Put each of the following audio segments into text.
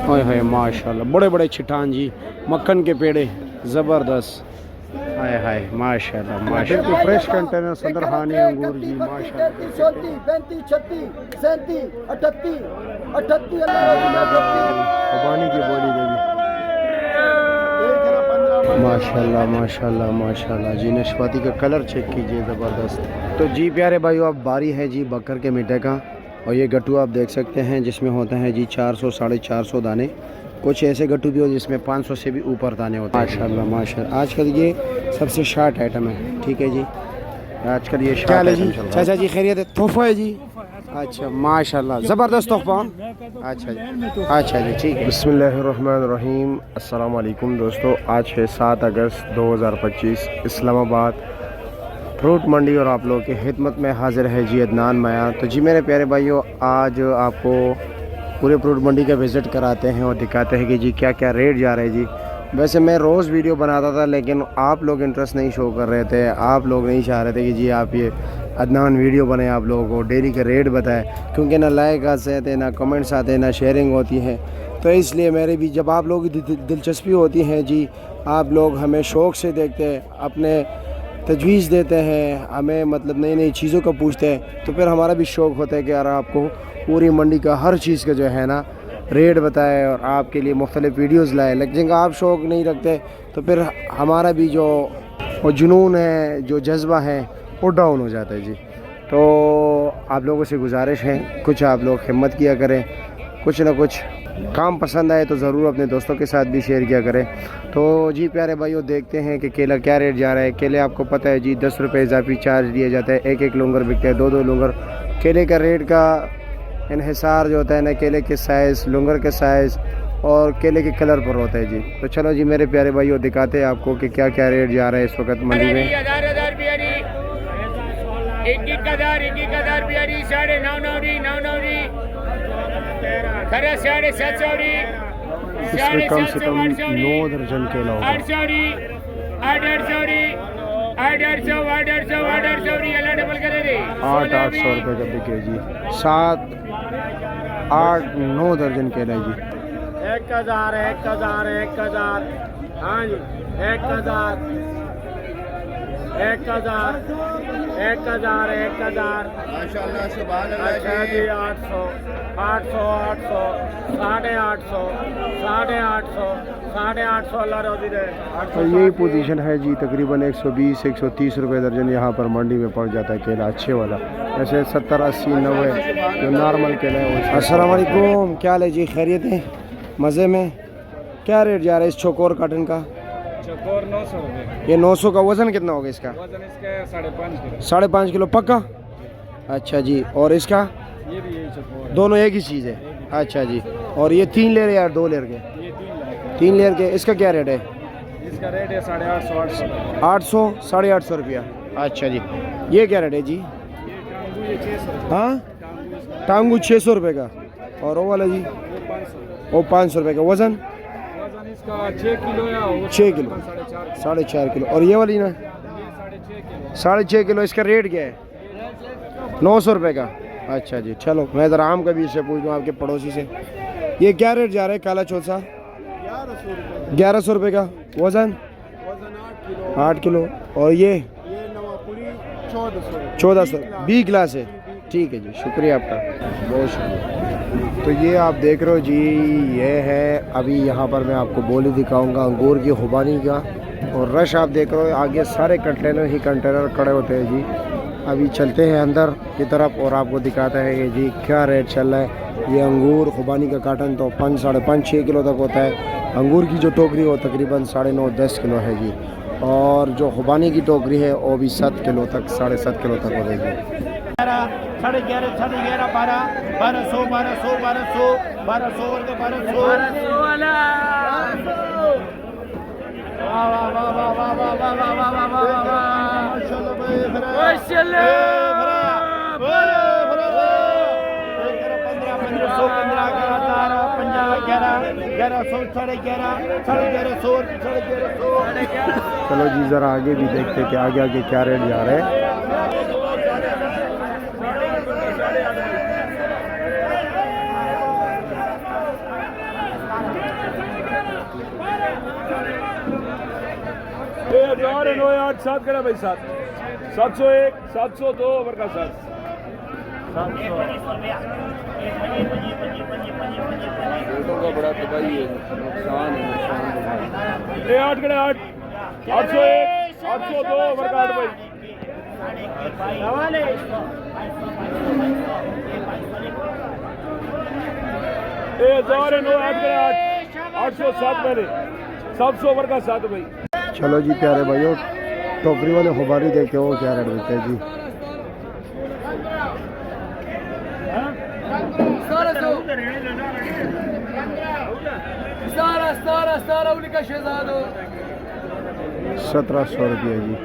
ओए होए माशाल्लाह, बड़े बड़े छिटान जी, मक्खन के पेड़े ज़बरदस्त। हाय हाय माशाल्लाह माशाल्लाह, फ्रेश कंटेनर संदरहानी अंगूर जी माशाल्लाह। 34 35 36 37 38 38 खुबानी की बोली देगी माशाल्लाह माशाल्लाह माशाल्लाह जी। नाशपाती का कलर चेक कीजिए, ज़बरदस्त। तो जी प्यारे भाइयों, अब बारी है जी बकर के मीठे का। और ये गट्टू आप देख सकते हैं जिसमें होता है जी 400 450 दाने। कुछ ऐसे गट्टू भी हो जिसमें 500 से भी ऊपर दाने होते हैं। माशाल्लाह माशाल्लाह, आजकल ये सबसे शार्ट आइटम है। ठीक है जी, आजकल ये शार्ट है जी। चाचा जी खैरियत है? तोहफा है जी। अच्छा माशाल्लाह, ज़बरदस्त तोहफा। अच्छा जी, अच्छा जी ठीक है। बिस्मिल्लाहिर्रहमानिर्रहीम, अस्सलाम वालेकुम दोस्तों। आज है 7 अगस्त 2025, इस्लामाबाद फ्रूट मंडी और आप लोगों की खिदमत में हाजिर है जी अदनान माया। तो जी मेरे प्यारे भाइयों, आज आपको पूरे फ्रूट मंडी का विज़िट कराते हैं और दिखाते हैं कि जी क्या क्या रेट जा रहे हैं जी। वैसे मैं रोज़ वीडियो बनाता था लेकिन आप लोग इंटरेस्ट नहीं शो कर रहे थे, आप लोग नहीं चाह रहे थे कि जी आप ये अदनान वीडियो बने, आप लोगों को डेली का रेट बताए, क्योंकि ना लाइक आते थे, ना कमेंट्स आते, ना शेयरिंग होती है। तो इसलिए मेरे भी जब आप लोगों की दिलचस्पी होती है जी, आप लोग हमें शौक़ से देखते हैं, अपने तजवीज़ देते हैं, हमें मतलब नई नई चीज़ों का पूछते हैं, तो फिर हमारा भी शौक़ होता है कि यार आपको पूरी मंडी का हर चीज़ का जो है ना रेट बताए और आपके लिए मुख्तलिफ़ वीडियोज़ लाए। लेकिन आप शौक़ नहीं रखते तो फिर हमारा भी जो वो जुनून है, जो जज्बा है, वो डाउन हो जाता है जी। तो आप लोगों से गुजारिश है, कुछ आप लोग हिम्मत किया करें, कुछ ना कुछ काम पसंद आए तो ज़रूर अपने दोस्तों के साथ भी शेयर किया करें। तो जी प्यारे भाइयों, देखते हैं कि केला क्या रेट जा रहा है। केले आपको पता है जी 10 रुपये इजाफी चार्ज दिया जाता है। एक एक लुंगर बिकते हैं, 2 2 लुंगर। केले का रेट का इन्हिसार जो होता है ना, केले के साइज़, लुंगर के साइज़ और केले के कलर पर होता है जी। तो चलो जी मेरे प्यारे भाइयों, दिखाते हैं आपको कि क्या क्या रेट जा रहा है इस वक्त मंडी में। इसमें कम से कम 9 दर्जन केला होगा। 800 रुपये का बिके जी। 7 8 9 दर्जन केला जी। 1000 1000 1000 हाँ जी 1000 1000 1000 1000 माशाल्लाह सुभान अल्लाह जी। 800 800 800 850 850 850 अल्लाह रोज़ी दे। तो यही पोजीशन है जी, तकरीबन 120 130 रुपये दर्जन यहाँ पर मंडी में पड़ जाता है केला अच्छे वाला। ऐसे 70 80 90 जो नॉर्मल केला है। अस्सलाम वालेकुम, क्या हाल है जी? खैरियत है? मज़े में? क्या रेट जा रहा है इस चौकोर काटन का? चौकोर 900 रुपये। ये 900 का वज़न कितना होगा इसका? वजन इसका 5.5 किलो। 5.5 किलो पक्का? अच्छा जी। और इसका? ये भी यही चौकोर है। दोनों एक ही चीज़ है? अच्छा जी। और ये 3 लेयर या 2 लेयर के? ये 3 लेयर के। इसका क्या रेट है? इसका रेट है 850 800 850 रुपया। अच्छा जी। ये क्या रेट है जी? ये 600। हाँ, टांगू 600 रुपये का। और वो वाला जी? वो 500 रुपये का। वज़न? वजन इसका 6 किलो या 6 किलो 4.5 किलो। और ये वाली ना? 6.5 किलो। इसका रेट क्या है? 900 रुपये का। अच्छा जी। चलो मैं ज़रा आम का भी इससे पूछ लूँ आपके पड़ोसी से, ये क्या रेट जा रहा है काला चौसा? 1100 रुपये का। वज़न? 8 किलो। और ये 1400 बी क्लास है। ठीक है जी, शुक्रिया आपका, बहुत शुक्रिया। तो ये आप देख रहे हो जी, ये है अभी यहाँ पर मैं आपको बोली दिखाऊंगा अंगूर की खुबानी का। और रश आप देख रहे हो, आगे सारे कंटेनर ही कंटेनर खड़े होते हैं जी। अभी चलते हैं अंदर की तरफ और आपको दिखाता है कि जी क्या रेट चल रहा है। ये अंगूर खुबानी का कार्टन तो 5 5.5 6 किलो तक होता है। अंगूर की जो टोकरी वो तकरीबन 9.5 10 किलो है जी। और जो खुबानी की टोकरी है वो भी 7 किलो तक 7.5 किलो तक हो जाएगी। 11.5 11.5 1200 1200 1200 1200 और 1200 वाला। वाह वाह वाह वाह वाह वाह वाह वाह वाह वाह वाह वाह माशाल्लाह भाई माशाल्लाह। 1500 15 1100 1150 1100 चलो जी ज़रा आगे भी देखते हैं कि आगे आगे क्या रेट जा रहे हैं। 8 7 करा भाई 7 701 702 ओवर का 7 का बड़ा तबाही है, नुकसान है, नुकसान ये 8 करा 8 801 802 ओवर का 8 भाई ये 1009 8 करा 8 807 पहले 700 ओवर का 7 भाई। चलो जी प्यारे भाइयों, टोकरी वाले खुबारी देखते हो क्या रेट मिलते हैं जी। ₹1700 जी।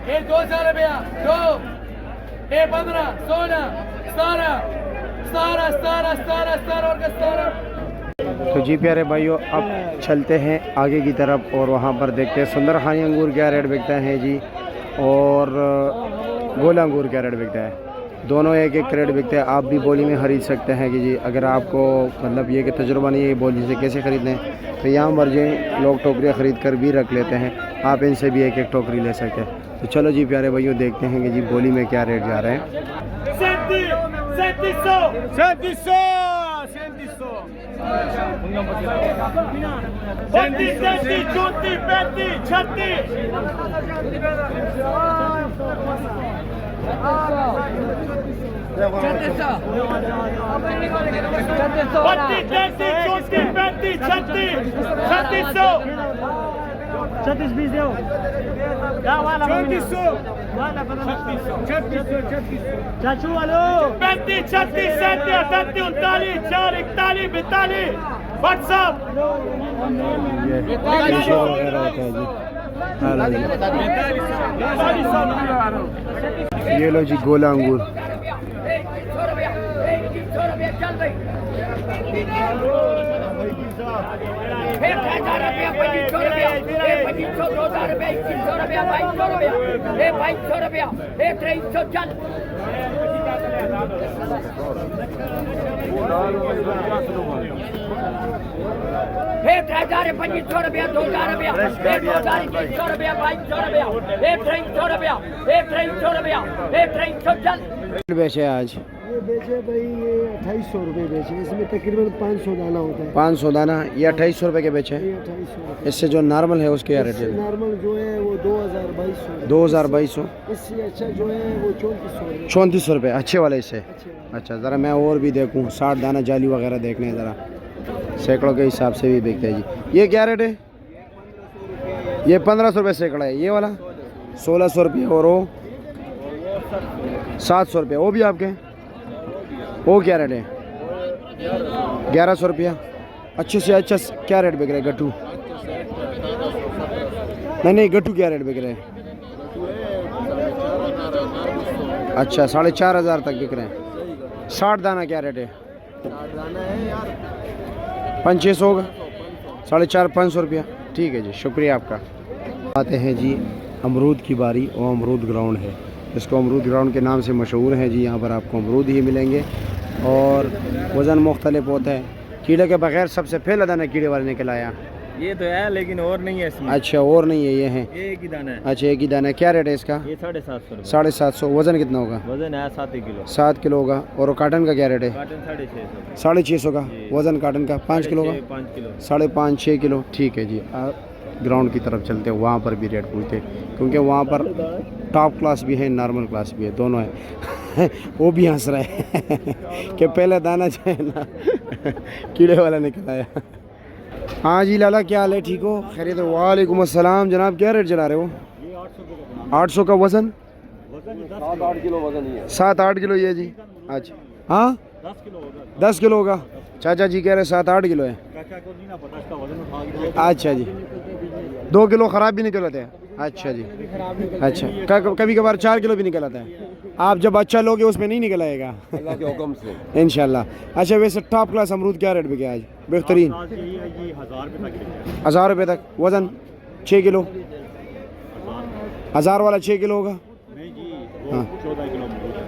ये 2000 रुपया 2 ये 15 16 17 17 17 17 17 और 17। तो जी प्यारे भाइयों, अब चलते हैं आगे की तरफ और वहाँ पर देखते हैं सुंदर खानी अंगूर क्या रेट बिकता है जी, और गोला अंगूर क्या रेट बिकता है। दोनों एक एक रेट बिकते हैं। आप भी बोली में खरीद सकते हैं कि जी, अगर आपको मतलब ये कि तजुर्बा नहीं है बोली से कैसे ख़रीदें, तो यहाँ मर्जी लोग टोकरियाँ ख़रीद कर भी रख लेते हैं, आप इनसे भी एक एक टोकरी ले सकते हैं। तो चलो जी प्यारे भाइयों, देखते हैं कि जी बोली में क्या रेट जा रहे हैं। 36 20 दो वाला 3600 चाचू वालो 35 36 37 39 4 41 42 व्हाट्सएप ये वगैरह होता है जी। हाँ जी, ये लो जी गोला अंगूर। बेचे आज ये बेचे भाई, ये 2800 रुपये बेचे। इसमें तकरीबन 500 दाना होता है। 500 दाना, ये 2800 रुपये के बेचे। ये 2800 रुपये। इससे जो नॉर्मल है उसके क्या रेट है? नॉर्मल जो है वो 2200 2200। इससे अच्छा जो है वो 3400 रुपये। 3400 रुपये अच्छे वाले इससे। अच्छे वाले। अच्छा, ज़रा मैं और भी देखूँ, 60 दाना जाली वगैरह देखने हैं ज़रा, सैकड़ों के हिसाब से भी बिकते हैं जी। ये क्या रेट है? ये 1500 रुपये सैकड़ा है। ये वाला 1600 रुपये, और वो 700 रुपये। वो भी आपके, वो क्या रेट है? 1100 रुपया। अच्छे से अच्छा क्या रेट बिक रहा है गट्टू? नहीं गट्टू क्या रेट बिक रहे हैं? अच्छा, 4500 तक बिक रहे हैं। 60 दाना क्या रेट है? 500 होगा, 450-500 रुपया। ठीक है जी, शुक्रिया आपका। आते हैं जी अमरूद की बारी, और अमरूद ग्राउंड है, इसको अमरूद ग्राउंड के नाम से मशहूर है जी। यहाँ पर आपको अमरूद ही मिलेंगे और वज़न मुख्तलिफ होता है। कीड़े के बगैर सबसे पहला दाना कीड़े वाले निकल आया। ये तो है लेकिन और नहीं है इसमें। अच्छा, और नहीं है, ये है एक ही दाना है। अच्छा, एक ही दाना है। क्या रेट है इसका? ये 750 रुपये। 750। वज़न कितना होगा? वजन है 7 किलो। 7 किलो होगा। और काटन का क्या रेट है? काटन 650। 650 का वज़न काटन का। 5 किलो का? 5 किलो। 5.5-6 किलो। ठीक है जी, ग्राउंड की तरफ चलते हैं, वहाँ पर भी रेट पूछते हैं, क्योंकि वहाँ पर टॉप क्लास भी है, नॉर्मल क्लास भी है, दोनों है। वो भी हंस रहा है कि पहले दाना जो है ना कीड़े वाला निकल आया। हाँ जी लाला, क्या हाल है? ठीक हो? खैरियत? वालेकुम अस्सलाम जनाब, क्या रेट चला रहे हो? 800 का वज़न? 7-8 किलो वजन ही है। 7-8 किलो ये जी। अच्छा, हाँ 10 किलो होगा। चाचा जी कह रहे 7-8 किलो है। अच्छा जी, 2 किलो ख़राब भी निकल आते हैं। अच्छा जी, अच्छा, कभी कभार 4 किलो भी निकल आता है। आप जब अच्छा लोगे उसमें नहीं निकल आएगा अल्लाह के हुक्म से इंशाल्लाह। अच्छा, वैसे टॉप क्लास अमरूद क्या रेट बिके आज बेहतरीन? 1000 रुपये तक। वज़न 6 किलो? 1000 वाला 6 किलो होगा? हाँ,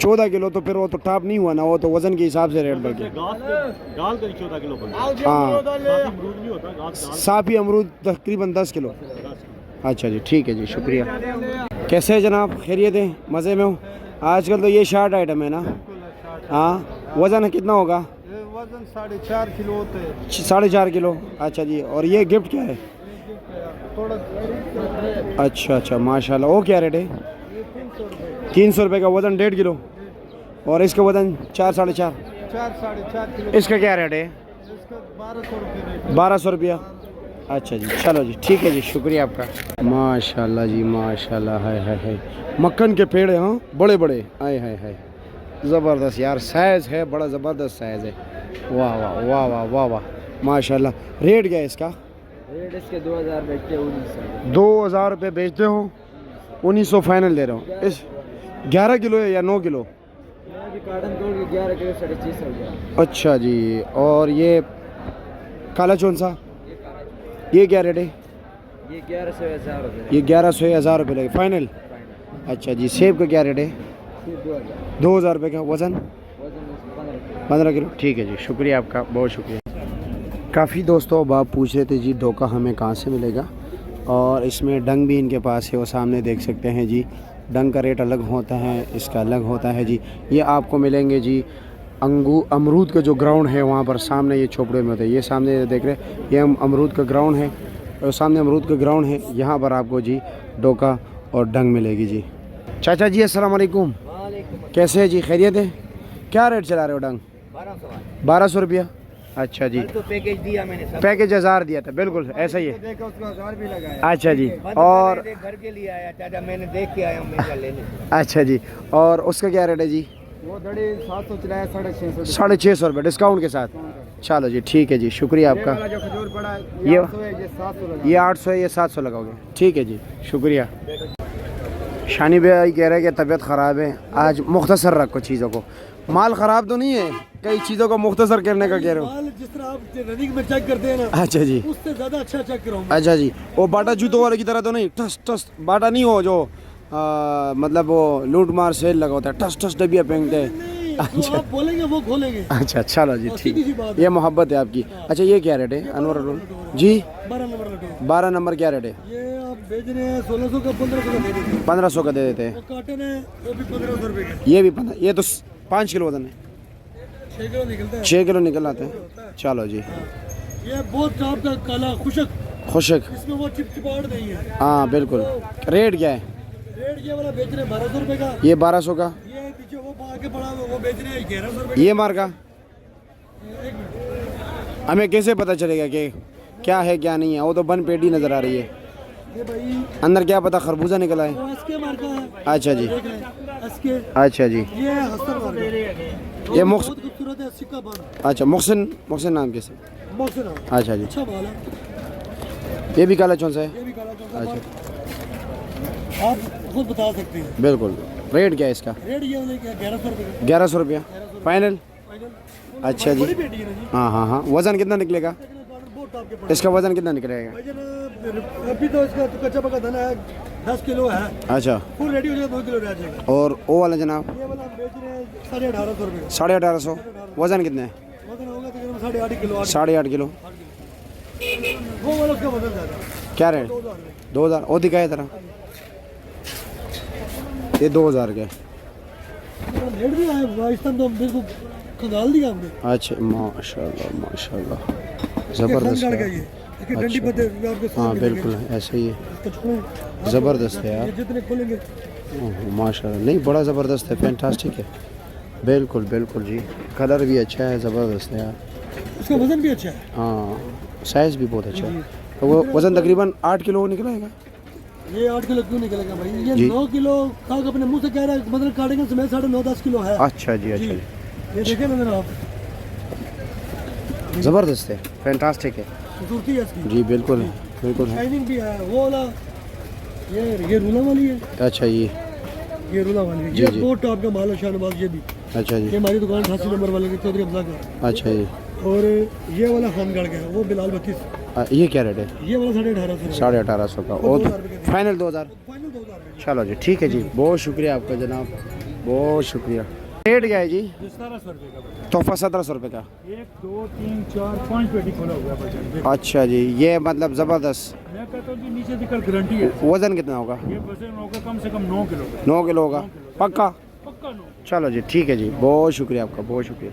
14 किलो तो फिर वो तो टॉप नहीं हुआ ना, वो तो वजन के हिसाब से रेट बढ़ गया। गाल का 14 किलो बनता हाँ अमरूद नहीं होता, गाल साफी अमरूद तकरीबन 10 किलो। अच्छा जी ठीक है जी, शुक्रिया। कैसे है जनाब, खैरियत है, मज़े में हो? आजकल तो ये शार्ट आइटम है ना। हाँ, वज़न कितना होगा? वजन 4.5 किलो होते हैं। 4.5 किलो। अच्छा जी, और ये गिफ्ट क्या है? थोड़ा अच्छा अच्छा माशाल्लाह। वो क्या रेट है? 300 रुपये का वज़न 1.5 किलो, और इसका वज़न 4 साढ़े 4। 4.5 किलो। इसका क्या रेट है? इसका 1200 रुपये। 1200 रुपया। अच्छा जी, चलो जी ठीक है जी, शुक्रिया आपका। माशाल्लाह जी माशाल्लाह, है मक्खन के पेड़ हैं, हाँ बड़े बड़े, आए है ज़बरदस्त यार, साइज़ है बड़ा ज़बरदस्त साइज़ है। वाह वाह वाह वाह वाह वाह माशाल्लाह। रेट क्या है इसका? रेट इसके 2000 बेचते हैं, 1900। 2000 रुपये बेचते हो, 1900 फाइनल दे रहा हूँ। इस 11 किलो है या 9 किलो? मैं भी कार्टन तोड़ के 11 किलो 650 हो गया। अच्छा जी, और ये काला चौन सा, ये क्या रेट है? ये 1100 1000 रुपये। ये 1100 1000 रुपये लगे फाइनल। अच्छा जी, सेब का क्या रेट है? 2000 रुपये का। वज़न? 15 किलो। ठीक है जी, शुक्रिया आपका, बहुत शुक्रिया। काफ़ी दोस्तों अब आप पूछ रहे थे जी डोका हमें कहाँ से मिलेगा, और इसमें डंग भी इनके पास है, वो सामने देख सकते हैं जी। डंग का रेट अलग होता है, इसका अलग होता है जी। ये आपको मिलेंगे जी अमरूद का जो ग्राउंड है वहाँ पर सामने, ये छोपड़े में होते हैं। ये सामने देख रहे हैं, ये अमरूद का ग्राउंड है, और सामने अमरूद का ग्राउंड है, यहाँ पर आपको जी डोका और डंग मिलेगी जी। चाचा जी अस्सलाम वालेकुम, कैसे है जी, खैरियत है? क्या रेट चला रहे हो डंग? 1200 रुपया। अच्छा जी, तो पैकेज दिया मैंने सब। पैकेज 1000 दिया था, बिल्कुल ऐसा ही है। देखा उसको 1000 भी लगाया। अच्छा जी, और और घर के लिए आया चाचा, मैंने देख के आया हूँ मेरा लेने। अच्छा जी, और उसका क्या रेट है जी? वो दड़ी 700 चलाया, 650। 650 रुपये डिस्काउंट के साथ। चलो जी ठीक है जी, शुक्रिया आपका। जो खजूर पड़ा है ये 800 है, ये 700 लगा। ये 800 है, ये 700 लगाओगे। ठीक है जी, शुक्रिया। शानी भाई कह रहे हैं कि तबीयत ख़राब है, आज मुख्तसर रखो चीज़ों को। माल ख़राब तो नहीं है, कई चीज़ों को मुख्तसर करने का कह रहे हो? माल जिस तरह आप रनिंग में चेक करते हैं ना, अच्छा जी, उससे ज़्यादा अच्छा चेक कराऊँ। अच्छा जी। वो बाटा जूतों वाले की तरह तो नहीं, टस टस बाटा नहीं हो जो मतलब वो लूट मार सेल लगा होता है, टस टस डबिया फेंकते हैं। जो आप बोलेंगे वो खोलेंगे। अच्छा चलो जी ठीक सीधी सी बात है, है। ये मोहब्बत है आपकी। अच्छा ये क्या रेट है अनवर अरुण जी? 12 नंबर लटो। 12 नंबर क्या रेट है? ये आप बेच रहे हैं 1600 का, 1500 का दे देते हैं। 1500 का दे देते हैं। वो काटन है, वो भी 1500 रुपये का। ये भी 15, ये तो 5 किलो वजन है, 6 किलो निकलता है। 6 किलो निकल आते हैं। चलो जी, ये बहुत टॉप का काला खुशक, खुशक, इसमें वो चिपचिपाहट नहीं है। हाँ बिल्कुल। रेट क्या है? रेट ये वाला बेच रहे हैं 1200 रुपये का। ये 1200 का। ये पीछे वो आगे पड़ा हुआ वो बेच रहे हैं 1100 रुपये ये मार का का। एक मिनट, हमें कैसे पता चलेगा कि क्या है क्या नहीं है? वो तो बन पेटी नज़र आ रही है, ये भाई अंदर क्या पता खरबूजा निकला है। वो एसके मार्का है। अच्छा जी, देख रहे हैं एसके। अच्छा जी। ये हसन मार्का ये बहुत खूबसूरत है, सिक्का बन। अच्छा मुहसिन, मुहसिन नाम कैसे? मोहसिन है। अच्छा जी, अच्छा माल है। ये भी काला चौंसा है। ये भी काला चौंका अच्छा माल। आप खुद बता सकते हैं। बिल्कुल। रेट क्या है इसका? रेट ये वाले क्या 1100 रुपये का 1100 रुपया फाइनल। फाइनल। अच्छा जी, बड़ी पेटी है ना जी। हाँ हाँ हाँ। वज़न कितना निकलेगा बहुत टॉप के पड़े। इसका? वज़न कितना निकलेगा? भाईजान अभी तो इसका तो कच्चा पका धना है 10 किलो है, अच्छा, फुल रेडी हो जाएगा 2 किलो रह जाएगा। और वो वाला जनाब ये वाला हम बेच रहे हैं 1850 रुपये का। 1850। वज़न कितने है? वजन होगा तकरीबन 8.5 किलो। 8.5 किलो। वो वाला उसका वजन ज़्यादा है। क्या रेट? 2000। वो दिखाए तरह, ये 2000 के। रेट भी आया राजस्थान तो हम बिल्कुल खंगाल दिया हमने। अच्छा माशाल्लाह माशाल्लाह, ये ज़बरदस्त खंगाल का है। ये इसकी डंडी पत्ते भी आपके हाँ सामने बिल्कुल ऐसे ही है, इसको छोड़ें। ज़बरदस्त है यार। ये जितने खोलेंगे ओह, माशाल्लाह, नहीं बड़ा ज़बरदस्त है, फैंटास्टिक है। बिल्कुल बिल्कुल जी, कलर भी अच्छा है, ज़बरदस्त है यार। उसका वजन भी अच्छा है। हाँ, साइज़ भी बहुत अच्छा है। तो वो वज़न तकरीबन 8 किलो निकलेगा। ये 8 किलो क्यों निकलेगा भाई? ये जी। 9 किलो खाक अपने मुंह से कह रहा है, मतलब काटेंगे समेत 9.5-10 किलो है। अच्छा जी, अच्छा जी, ये देखें ना जरा आप, ज़बरदस्त है, फैंटास्टिक है खूबसूरती है इसकी। जी। बिल्कुल बिल्कुल है। शाइनिंग भी है। वो वाला ये रूला वाली है, अच्छा ये रूला वाली है। जी, ये जी। बहुत टॉप का माल है शाहनवाज। ये भी अच्छा ये जी, हमारी दुकान 88 नंबर वाले की चौधरी हमजा का। अच्छा जी। और ये वाला खानगढ़ का है, वो बिलाल 32। ये क्या रेट है? ये वाला 1850 1850 का। और 2000 रुपये का। फाइनल 2000। फाइनल 2000 रुपये। चलो जी ठीक है जी, बहुत शुक्रिया आपका जनाब। बहुत शुक्रिया। रेट क्या है जी? 1700 रुपये का बच्चा। तोहफा 1700 रुपये का। 1 2 3 4 5 पेटी खोला हुआ बच्चा। अच्छा जी, ये मतलब ज़बरदस्त। मैं कहता हूँ जी नीचे दिखकर गारंटी है। वज़न कितना होगा? ये वजन होगा कम से कम 9 किलो का। 9 किलो होगा पक्का? पक्का 9। चलो जी ठीक है जी, बहुत शुक्रिया आपका, बहुत शुक्रिया।